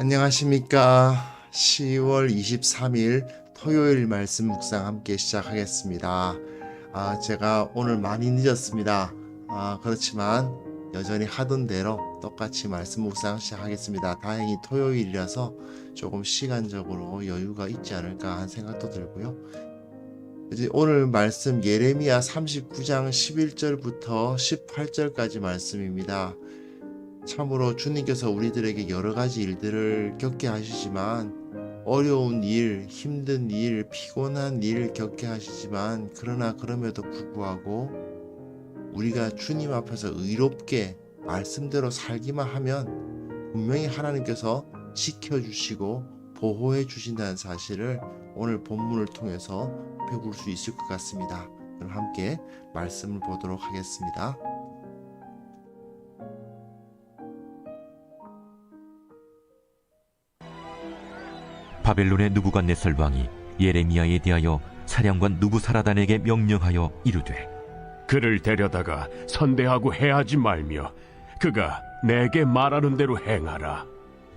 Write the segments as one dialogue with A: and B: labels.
A: 안녕하십니까. 10월 23일 토요일 말씀 묵상 함께 시작하겠습니다. 제가 오늘 많이 늦었습니다. 그렇지만 여전히 하던 대로 똑같이 말씀 묵상 시작하겠습니다. 다행히 토요일이라서 조금 시간적으로 여유가 있지 않을까 하는 생각도 들고요. 이제 오늘 말씀 예레미야 39장 11절부터 18절까지 말씀입니다. 참으로 주님께서 우리들에게 여러 가지 일들을 겪게 하시지만, 어려운 일, 힘든 일, 피곤한 일 겪게 하시지만, 그러나 그럼에도 불구하고 우리가 주님 앞에서 의롭게 말씀대로 살기만 하면 분명히 하나님께서 지켜주시고 보호해 주신다는 사실을 오늘 본문을 통해서 배울 수 있을 것 같습니다. 그럼 함께 말씀을 보도록 하겠습니다.
B: 바벨론의 느부갓네살 왕이 예레미야에 대하여 사령관 느부사라단에게 명령하여 이르되,
C: 그를 데려다가 선대하고 해하지 말며 그가 내게 말하는 대로 행하라.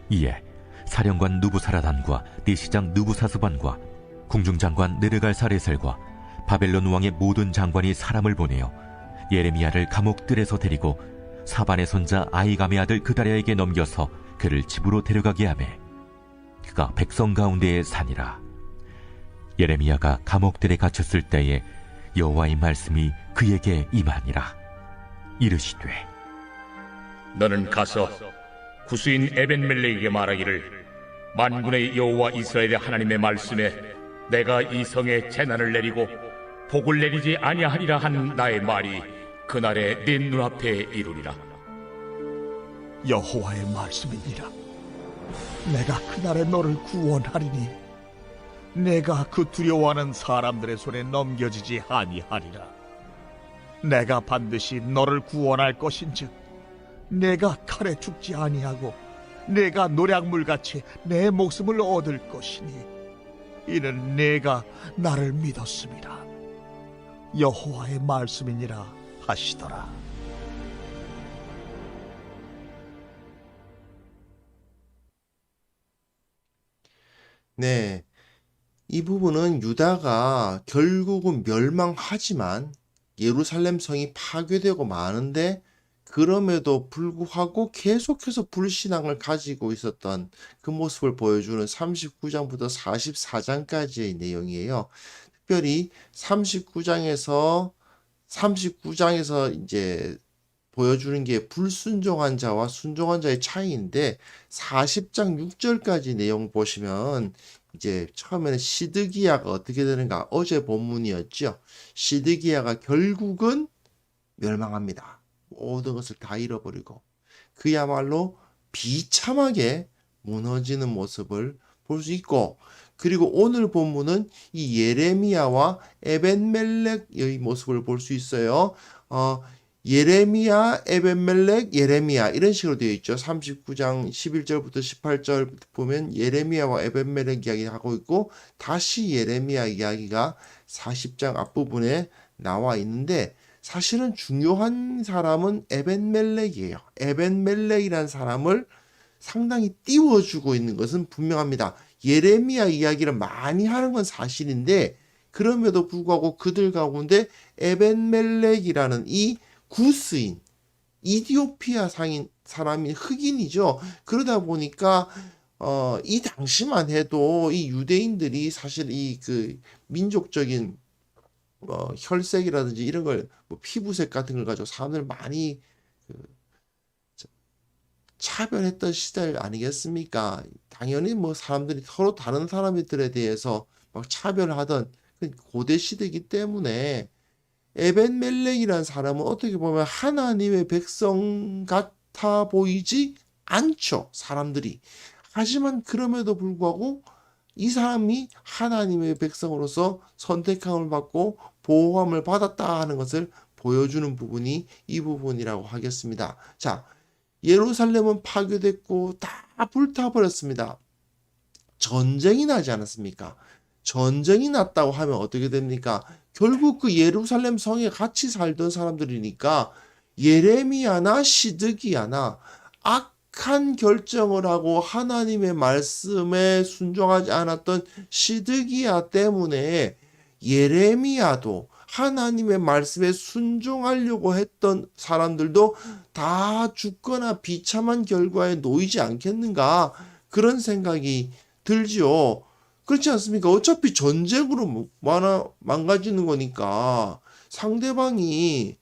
B: 이에 사령관 느부사라단과 대시장 느부사스반과 궁중장관 느르갈사레셀과 바벨론 왕의 모든 장관이 사람을 보내어 예레미야를 감옥들에서 데리고 사반의 손자 아히감의 아들 그다랴에게 넘겨서 그를 집으로 데려가게 하매, 그가 백성 가운데에 사니라. 예레미야가 감옥들에 갇혔을 때에 여호와의 말씀이 그에게 임하니라. 이르시되,
D: 너는 가서 구스인 에벤멜렉에게 말하기를, 만군의 여호와 이스라엘의 하나님의 말씀에 내가 이 성에 재난을 내리고 복을 내리지 아니하리라 한 나의 말이 그날에 네 눈앞에 이루리라.
E: 여호와의 말씀이니라. 내가 그날에 너를 구원하리니 내가 그 두려워하는 사람들의 손에 넘겨지지 아니하리라. 내가 반드시 너를 구원할 것인즉 내가 칼에 죽지 아니하고 내가 노략물같이 내 목숨을 얻을 것이니 이는 내가 나를 믿었음이라. 여호와의 말씀이니라 하시더라.
A: 네, 이 부분은 유다가 결국은 멸망하지만 예루살렘 성이 파괴되고 마는데, 그럼에도 불구하고 계속해서 불신앙을 가지고 있었던 그 모습을 보여주는 39장부터 44장까지의 내용이에요. 특별히 39장에서 이제 보여주는 게 불순종한 자와 순종한 자의 차이인데, 40장 6절까지 내용 보시면 이제 처음에는 시드기야가 어떻게 되는가, 어제 본문이었죠. 시드기야가 결국은 멸망합니다. 모든 것을 다 잃어버리고 그야말로 비참하게 무너지는 모습을 볼 수 있고, 그리고 오늘 본문은 이 예레미야와 에벤멜렉의 모습을 볼 수 있어요. 예레미야, 에벤멜렉, 예레미야 이런 식으로 되어 있죠. 39장 11절부터 18절 보면 예레미야와 에벤멜렉 이야기하고 있고, 다시 예레미야 이야기가 40장 앞부분에 나와 있는데, 사실은 중요한 사람은 에벤멜렉이에요. 에벤멜렉이라는 사람을 상당히 띄워주고 있는 것은 분명합니다. 예레미야 이야기를 많이 하는 건 사실인데, 그럼에도 불구하고 그들 가운데 에벤멜렉이라는 이 구스인, 이디오피아 상인 사람이 흑인이죠. 그러다 보니까 이 당시만 해도 이 유대인들이 사실 이 그 민족적인 혈색이라든지 이런 걸, 피부색 같은 걸 가지고 사람들 많이 그 차별했던 시절 아니겠습니까? 당연히 사람들이 서로 다른 사람들에 대해서 막 차별하던 고대 시대이기 때문에, 에벤멜렉이라는 사람은 어떻게 보면 하나님의 백성 같아 보이지 않죠, 사람들이. 하지만 그럼에도 불구하고 이 사람이 하나님의 백성으로서 선택함을 받고 보호함을 받았다 하는 것을 보여주는 부분이 이 부분이라고 하겠습니다. 자, 예루살렘은 파괴됐고 다 불타버렸습니다. 전쟁이 나지 않았습니까? 전쟁이 났다고 하면 어떻게 됩니까? 결국 그 예루살렘 성에 같이 살던 사람들이니까 예레미야나 시드기야나 악한 결정을 하고 하나님의 말씀에 순종하지 않았던 시드기야 때문에 예레미야도 하나님의 말씀에 순종하려고 했던 사람들도 다 죽거나 비참한 결과에 놓이지 않겠는가, 그런 생각이 들지요. 그렇지 않습니까? 어차피 전쟁으로 망가지는 거니까 상대방이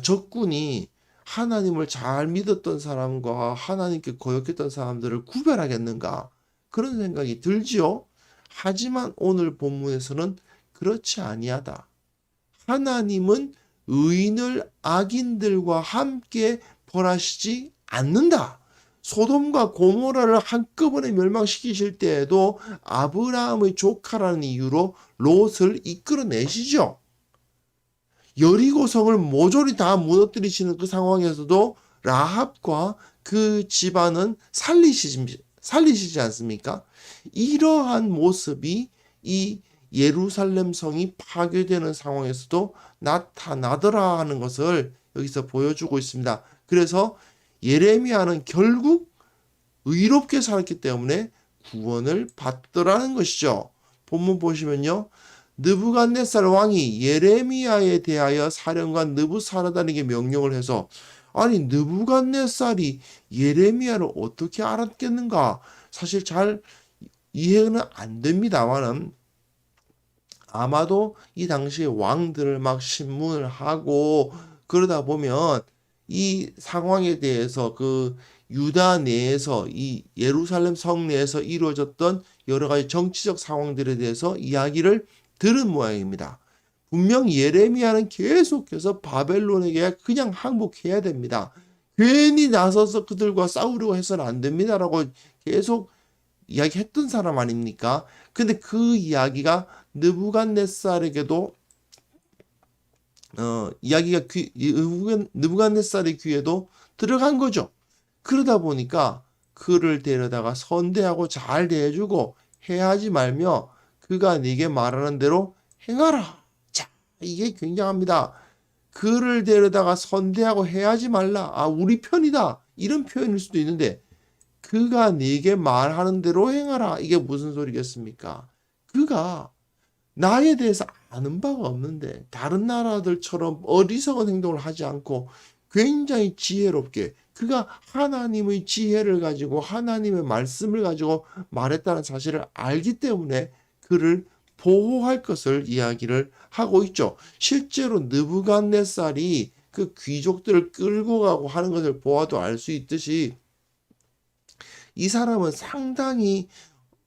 A: 적군이 하나님을 잘 믿었던 사람과 하나님께 거역했던 사람들을 구별하겠는가, 그런 생각이 들지요. 하지만 오늘 본문에서는 그렇지 아니하다. 하나님은 의인을 악인들과 함께 벌하시지 않는다. 소돔과 고모라를 한꺼번에 멸망시키실 때에도 아브라함의 조카라는 이유로 롯을 이끌어내시죠. 여리고성을 모조리 다 무너뜨리시는 그 상황에서도 라합과 그 집안은 살리시지 않습니까? 이러한 모습이 이 예루살렘 성이 파괴되는 상황에서도 나타나더라 하는 것을 여기서 보여주고 있습니다. 그래서 예레미야는 결국 의롭게 살았기 때문에 구원을 받더라는 것이죠. 본문 보시면요, 느부갓네살 왕이 예레미야에 대하여 사령관 느부사라단에게 명령을 해서, 아니 느부갓네살이 예레미야를 어떻게 알았겠는가, 사실 잘 이해는 안 됩니다만은 아마도 이 당시에 왕들을 막 신문을 하고 그러다 보면 이 상황에 대해서 그 유다 내에서 이 예루살렘 성 내에서 이루어졌던 여러 가지 정치적 상황들에 대해서 이야기를 들은 모양입니다. 분명 예레미야는 계속해서 바벨론에게 그냥 항복해야 됩니다. 괜히 나서서 그들과 싸우려고 해서는 안 됩니다라고 계속 이야기했던 사람 아닙니까? 근데 그 이야기가 느부갓네살에게도 느부갓네살의 귀에도 들어간 거죠. 그러다 보니까 그를 데려다가 선대하고 잘 대해주고 해하지 말며 그가 네게 말하는 대로 행하라. 자, 이게 굉장합니다. 그를 데려다가 선대하고 해하지 말라. 아, 우리 편이다. 이런 표현일 수도 있는데 그가 네게 말하는 대로 행하라. 이게 무슨 소리겠습니까? 그가 나에 대해서 아는 바가 없는데 다른 나라들처럼 어리석은 행동을 하지 않고 굉장히 지혜롭게 그가 하나님의 지혜를 가지고 하나님의 말씀을 가지고 말했다는 사실을 알기 때문에 그를 보호할 것을 이야기를 하고 있죠. 실제로 느부갓네살이 그 귀족들을 끌고 가고 하는 것을 보아도 알 수 있듯이 이 사람은 상당히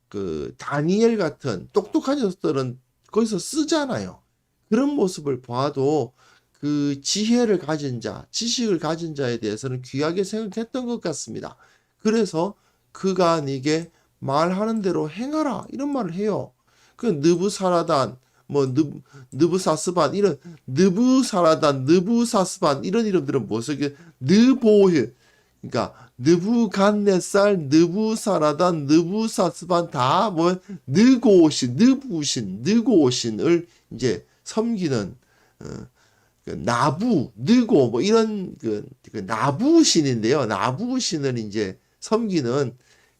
A: 그 다니엘 같은 똑똑한 녀석들은 거기서 쓰잖아요. 그런 모습을 봐도 그 지혜를 가진 자, 지식을 가진 자에 대해서는 귀하게 생각했던 것 같습니다. 그래서 그가 네게 말하는 대로 행하라 이런 말을 해요. 그 느부사라단, 느부사스반 이런 느부사라단, 느부사스반 이런 이름들은 무엇이게 느보힐, 그러니까 느부갓네살, 느부사라단, 느부사스반 다 느고신, 느고신을 이제 섬기는 나부, 느고 이런 그 나부신인데요. 나부신을 이제 섬기는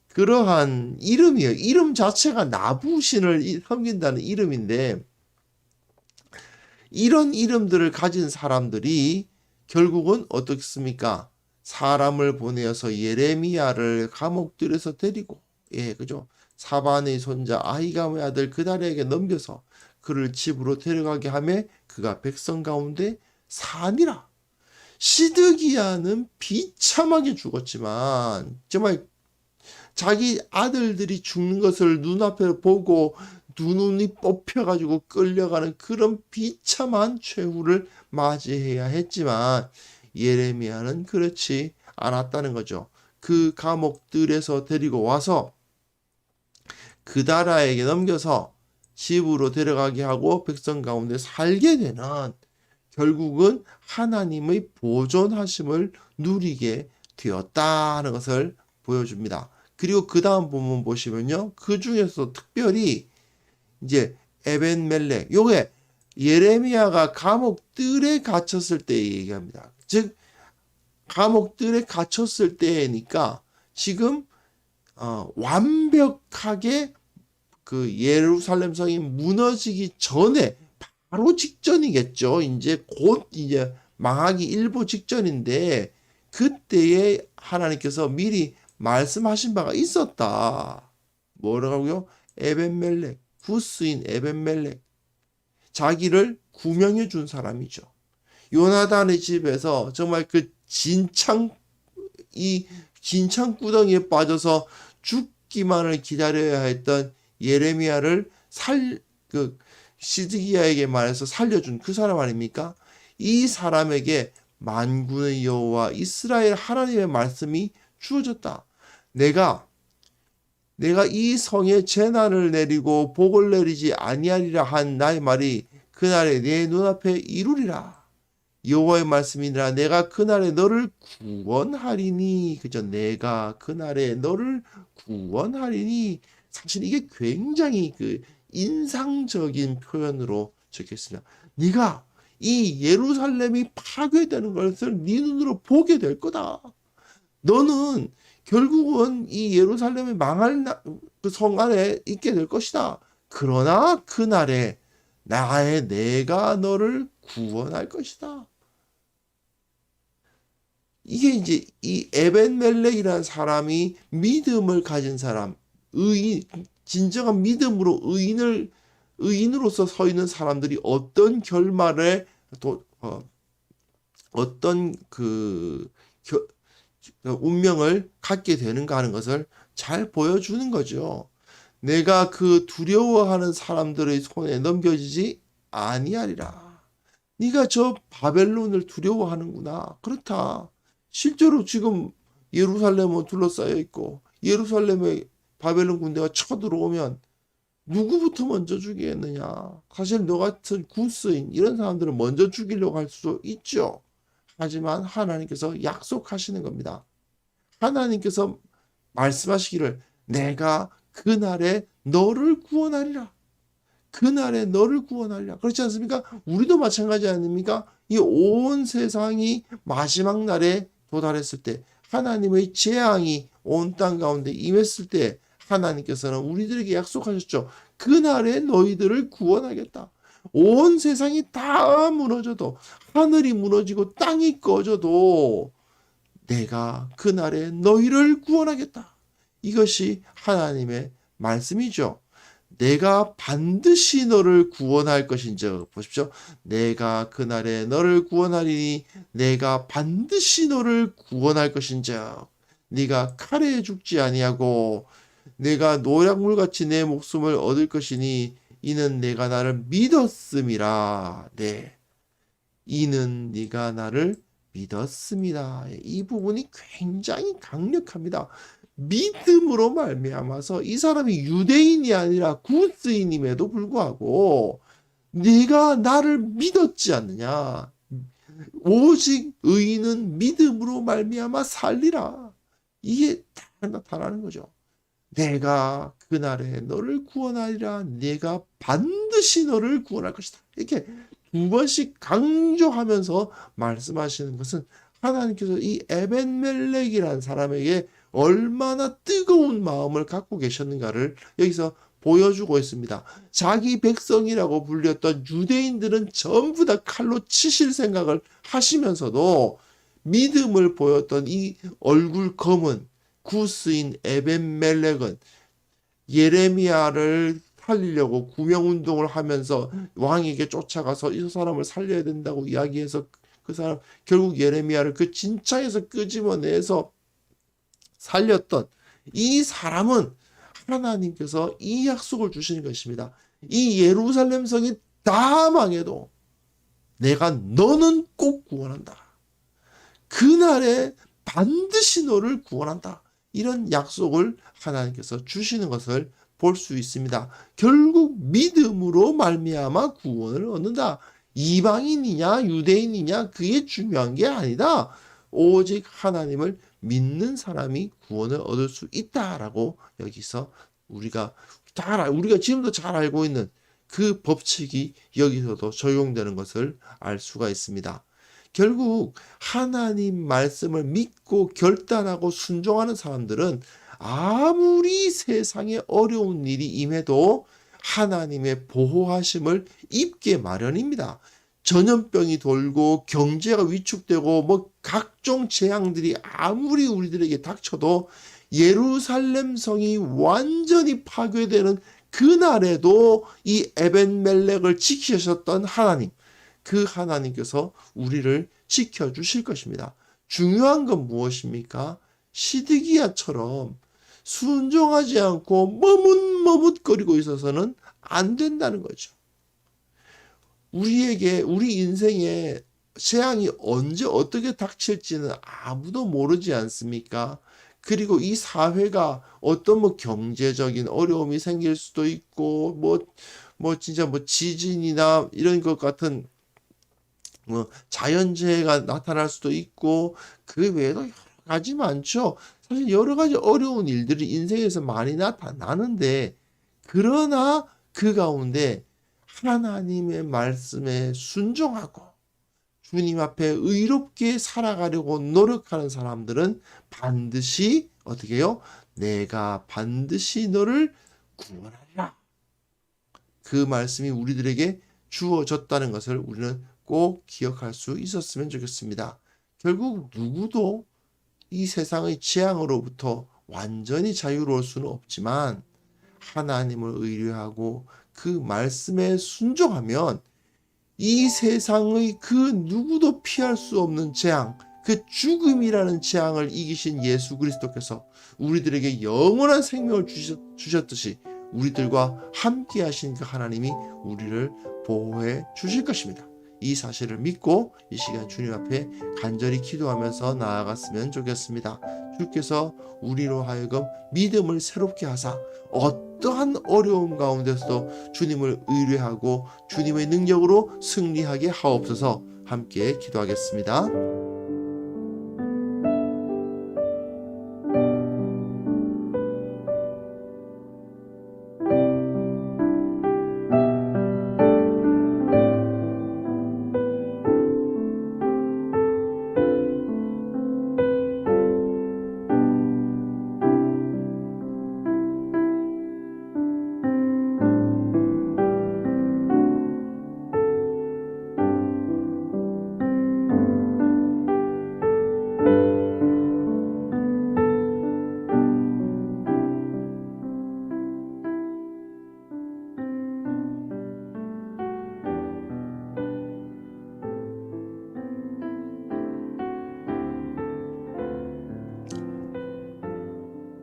A: 그러한 이름이에요. 이름 자체가 나부신을 섬긴다는 이름인데 이런 이름들을 가진 사람들이 결국은 어떻습니까? 사람을 보내어서 예레미야를 감옥들에서 데리고, 그죠? 사반의 손자 아히감의 아들 그달에게 넘겨서 그를 집으로 데려가게 하며 그가 백성 가운데 사니라. 시드기야는 비참하게 죽었지만 정말 자기 아들들이 죽는 것을 눈앞에 보고 눈이 뽑혀가지고 끌려가는 그런 비참한 최후를 맞이해야 했지만 예레미야는 그렇지 않았다는 거죠. 그 감옥들에서 데리고 와서 그다라에게 넘겨서 집으로 데려가게 하고 백성 가운데 살게 되는 결국은 하나님의 보존하심을 누리게 되었다는 것을 보여줍니다. 그리고 그 다음 본문 보시면요. 그 중에서 특별히 이제 에벤멜렉, 요게 예레미야가 감옥 뜰에 갇혔을 때 얘기합니다. 즉 감옥들에 갇혔을 때니까 지금 완벽하게 그 예루살렘 성이 무너지기 전에 바로 직전이겠죠. 이제 곧 이제 망하기 일보 직전인데 그때에 하나님께서 미리 말씀하신 바가 있었다. 뭐라고요? 에벤멜렉, 구스인 에벤멜렉, 자기를 구명해 준 사람이죠. 요나단의 집에서 정말 그 이 진창구덩이에 빠져서 죽기만을 기다려야 했던 예레미야를 시드기야에게 말해서 살려준 그 사람 아닙니까? 이 사람에게 만군의 여호와 이스라엘 하나님의 말씀이 주어졌다. 내가 이 성에 재난을 내리고 복을 내리지 아니하리라 한 나의 말이 그날에 내 눈앞에 이루리라. 여호와의 말씀이니라. 내가 그날에 너를 구원하리니. 그죠? 내가 그날에 너를 구원하리니. 사실 이게 굉장히 그 인상적인 표현으로 적혀 있습니다. 네가 이 예루살렘이 파괴되는 것을 네 눈으로 보게 될 거다. 너는 결국은 이 예루살렘이 망할 그 성 안에 있게 될 것이다. 그러나 그날에 내가 너를 구원할 것이다. 이게 이제 이 에벤멜렉이라는 사람이 믿음을 가진 사람, 진정한 믿음으로 의인으로서 서 있는 사람들이 어떤 결말에 어떤 운명을 갖게 되는가 하는 것을 잘 보여주는 거죠. 내가 그 두려워하는 사람들의 손에 넘겨지지 아니하리라. 네가 저 바벨론을 두려워하는구나. 그렇다. 실제로 지금 예루살렘은 둘러싸여 있고 예루살렘에 바벨론 군대가 쳐들어오면 누구부터 먼저 죽이겠느냐. 사실 너 같은 구스인 이런 사람들은 먼저 죽이려고 할 수도 있죠. 하지만 하나님께서 약속하시는 겁니다. 하나님께서 말씀하시기를 내가 그날에 너를 구원하리라. 그날에 너를 구원하리라. 그렇지 않습니까? 우리도 마찬가지 아닙니까? 이 온 세상이 마지막 날에 도달했을 때 하나님의 재앙이 온 땅 가운데 임했을 때 하나님께서는 우리들에게 약속하셨죠. 그날에 너희들을 구원하겠다. 온 세상이 다 무너져도 하늘이 무너지고 땅이 꺼져도 내가 그날에 너희를 구원하겠다. 이것이 하나님의 말씀이죠. 내가 반드시 너를 구원할 것인즉 보십시오. 내가 그날에 너를 구원하리니 내가 반드시 너를 구원할 것인즉 네가 칼에 죽지 아니하고 내가 노약물같이 내 목숨을 얻을 것이니 이는 내가 나를 믿었음이라. 네, 이는 네가 나를 믿었습니다. 이 부분이 굉장히 강력합니다. 믿음으로 말미암아서 이 사람이 유대인이 아니라 구스인임에도 불구하고 네가 나를 믿었지 않느냐. 오직 의인은 믿음으로 말미암아 살리라. 이게 다 나타나는 거죠. 내가 그날에 너를 구원하리라. 내가 반드시 너를 구원할 것이다. 이렇게 두 번씩 강조하면서 말씀하시는 것은 하나님께서 이 에벤멜렉이라는 사람에게 얼마나 뜨거운 마음을 갖고 계셨는가를 여기서 보여주고 있습니다. 자기 백성이라고 불렸던 유대인들은 전부 다 칼로 치실 생각을 하시면서도 믿음을 보였던 이 얼굴 검은 구스인 에벤멜렉은 예레미야를 살리려고 구명운동을 하면서 왕에게 쫓아가서 이 사람을 살려야 된다고 이야기해서 그 사람 결국 예레미야를 그 진창에서 끄집어내서 살렸던 이 사람은 하나님께서 이 약속을 주시는 것입니다. 이 예루살렘 성이 다 망해도 내가 너는 꼭 구원한다. 그날에 반드시 너를 구원한다. 이런 약속을 하나님께서 주시는 것을 볼 수 있습니다. 결국 믿음으로 말미암아 구원을 얻는다. 이방인이냐 유대인이냐 그게 중요한 게 아니다. 오직 하나님을 믿는 사람이 구원을 얻을 수 있다라고 여기서 우리가 지금도 잘 알고 있는 그 법칙이 여기서도 적용되는 것을 알 수가 있습니다. 결국 하나님 말씀을 믿고 결단하고 순종하는 사람들은 아무리 세상에 어려운 일이 임해도 하나님의 보호하심을 입게 마련입니다. 전염병이 돌고 경제가 위축되고 뭐 각종 재앙들이 아무리 우리들에게 닥쳐도 예루살렘 성이 완전히 파괴되는 그날에도 이 에벤멜렉을 지키셨던 하나님, 그 하나님께서 우리를 지켜주실 것입니다. 중요한 건 무엇입니까? 시드기야처럼 순종하지 않고 머뭇머뭇거리고 있어서는 안 된다는 거죠. 우리 인생에 재앙이 언제 어떻게 닥칠지는 아무도 모르지 않습니까? 그리고 이 사회가 어떤 뭐 경제적인 어려움이 생길 수도 있고, 진짜 뭐 지진이나 이런 것 같은 자연재해가 나타날 수도 있고, 그 외에도 여러 가지 많죠. 사실 여러 가지 어려운 일들이 인생에서 많이 나타나는데, 그러나 그 가운데 하나님의 말씀에 순종하고 주님 앞에 의롭게 살아가려고 노력하는 사람들은 반드시 어떻게 해요? 내가 반드시 너를 구원하리라. 그 말씀이 우리들에게 주어졌다는 것을 우리는 꼭 기억할 수 있었으면 좋겠습니다. 결국 누구도 이 세상의 재앙으로부터 완전히 자유로울 수는 없지만 하나님을 의뢰하고 그 말씀에 순종하면 이 세상의 그 누구도 피할 수 없는 재앙, 그 죽음이라는 재앙을 이기신 예수 그리스도께서 우리들에게 영원한 생명을 주셨듯이 우리들과 함께 하신 그 하나님이 우리를 보호해 주실 것입니다. 이 사실을 믿고 이 시간 주님 앞에 간절히 기도하면서 나아갔으면 좋겠습니다. 주께서 우리로 하여금 믿음을 새롭게 하사 어떠한 어려움 가운데서도 주님을 의뢰하고 주님의 능력으로 승리하게 하옵소서. 함께 기도하겠습니다.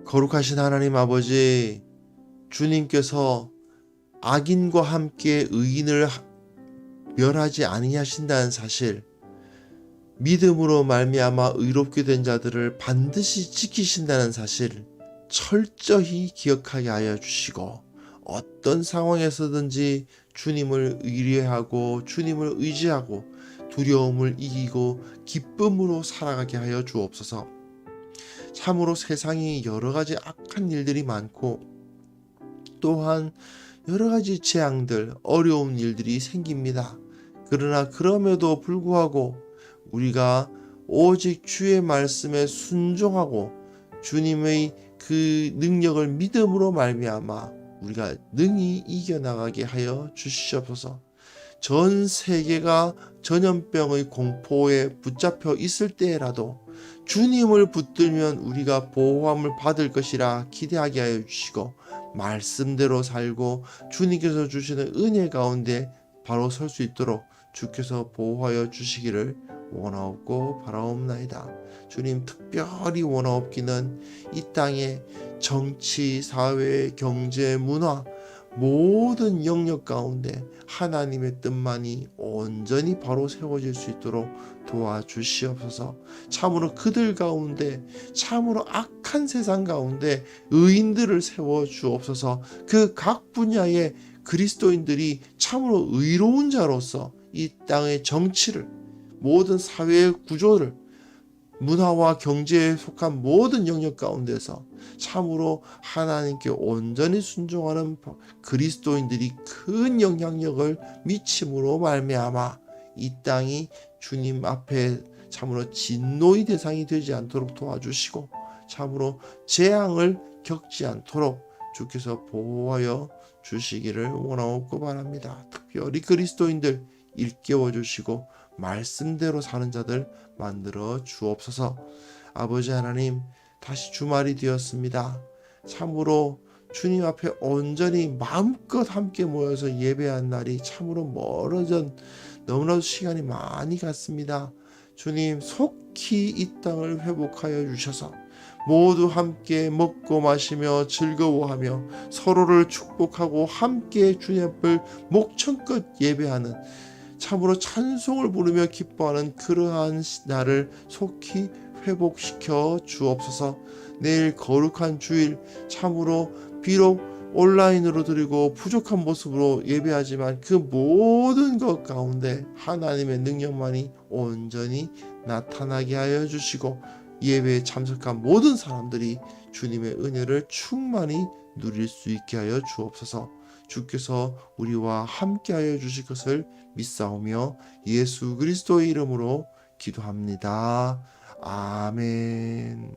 A: 거룩하신 하나님 아버지, 주님께서 악인과 함께 의인을 멸하지 아니하신다는 사실, 믿음으로 말미암아 의롭게 된 자들을 반드시 지키신다는 사실 철저히 기억하게 하여 주시고, 어떤 상황에서든지 주님을 의뢰하고 주님을 의지하고 두려움을 이기고 기쁨으로 살아가게 하여 주옵소서. 참으로 세상이 여러 가지 악한 일들이 많고 또한 여러 가지 재앙들, 어려운 일들이 생깁니다. 그러나 그럼에도 불구하고 우리가 오직 주의 말씀에 순종하고 주님의 그 능력을 믿음으로 말미암아 우리가 능히 이겨나가게 하여 주시옵소서. 전 세계가 전염병의 공포에 붙잡혀 있을 때라도 주님을 붙들면 우리가 보호함을 받을 것이라 기대하게 하여 주시고, 말씀대로 살고 주님께서 주시는 은혜 가운데 바로 설 수 있도록 주께서 보호하여 주시기를 원하옵고 바라옵나이다. 주님, 특별히 원하옵기는 이 땅의 정치, 사회, 경제, 문화 모든 영역 가운데 하나님의 뜻만이 온전히 바로 세워질 수 있도록 도와주시옵소서. 참으로 그들 가운데, 참으로 악한 세상 가운데 의인들을 세워주옵소서. 그 각 분야의 그리스도인들이 참으로 의로운 자로서 이 땅의 정치를, 모든 사회의 구조를, 문화와 경제에 속한 모든 영역 가운데서 참으로 하나님께 온전히 순종하는 그리스도인들이 큰 영향력을 미침으로 말미암아 이 땅이 주님 앞에 참으로 진노의 대상이 되지 않도록 도와주시고 참으로 재앙을 겪지 않도록 주께서 보호하여 주시기를 원하옵고 바랍니다. 특별히 그리스도인들 일깨워 주시고 말씀대로 사는 자들 만들어 주옵소서. 아버지 하나님, 다시 주말이 되었습니다. 참으로 주님 앞에 온전히 마음껏 함께 모여서 예배한 날이 참으로 멀어진 너무나도 시간이 많이 갔습니다. 주님, 속히 이 땅을 회복하여 주셔서 모두 함께 먹고 마시며 즐거워하며 서로를 축복하고 함께 주님 앞을 목청껏 예배하는 참으로 찬송을 부르며 기뻐하는 그러한 날을 속히 회복시켜 주옵소서. 내일 거룩한 주일 참으로 비록 온라인으로 드리고 부족한 모습으로 예배하지만 그 모든 것 가운데 하나님의 능력만이 온전히 나타나게 하여 주시고 예배에 참석한 모든 사람들이 주님의 은혜를 충만히 누릴 수 있게 하여 주옵소서. 주께서 우리와 함께 하여 주실 것을 믿사오며 예수 그리스도의 이름으로 기도합니다. 아멘.